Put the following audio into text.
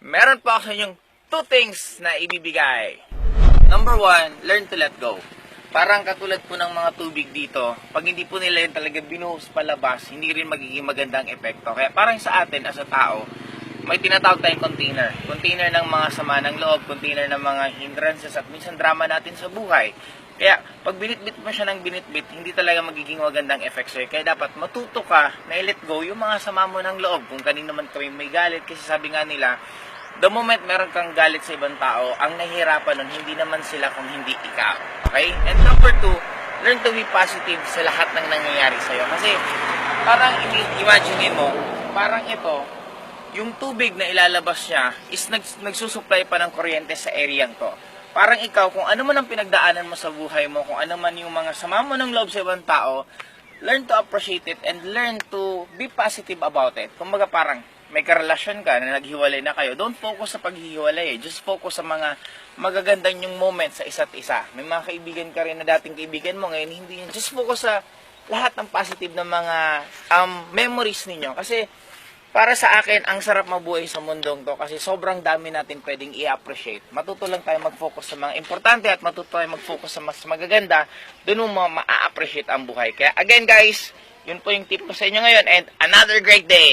meron po ako sa inyong two things na ibibigay. Number one, learn to let go. Parang katulad po ng mga tubig dito, pag hindi po nila yun talaga binuhos palabas, hindi rin magiging magandang epekto. Kaya parang sa atin as a tao, may tinatawag tayong container. Container ng mga sama ng loob, container ng mga hindrances at minsan drama natin sa buhay. Kaya pag binitbit mo siya ng binitbit, hindi talaga magiging magandang effect sa'yo. Kaya dapat matuto ka na i-let go yung mga sama mo ng loob. Kung kanino man kami may galit, kasi sabi nga nila, the moment meron kang galit sa ibang tao, ang nahihirapan nun, hindi naman sila kung hindi ikaw. Okay? And number two, learn to be positive sa lahat ng nangyayari sa'yo. Kasi parang imagine mo, parang ito, yung tubig na ilalabas niya is nagsusupply pa ng kuryente sa area to. Parang ikaw, kung ano man ang pinagdaanan mo sa buhay mo, kung ano man yung mga sama mo ng loob sa ibang tao, learn to appreciate it and learn to be positive about it. Kumbaga parang may karelasyon ka na naghiwalay na kayo, don't focus sa paghihiwalay. Just focus sa mga magagandang yung moments sa isa't isa. May mga kaibigan ka rin na dating kaibigan mo, ngayon hindi yun. Just focus sa lahat ng positive na mga memories ninyo. Kasi para sa akin, ang sarap mabuhay sa mundong to kasi sobrang dami natin pwedeng i-appreciate. Matuto lang tayo mag-focus sa mga importante at matuto tayo mag-focus sa mas magaganda, doon mo ma-appreciate ang buhay. Kaya again guys, yun po yung tip ko sa inyo ngayon and another great day!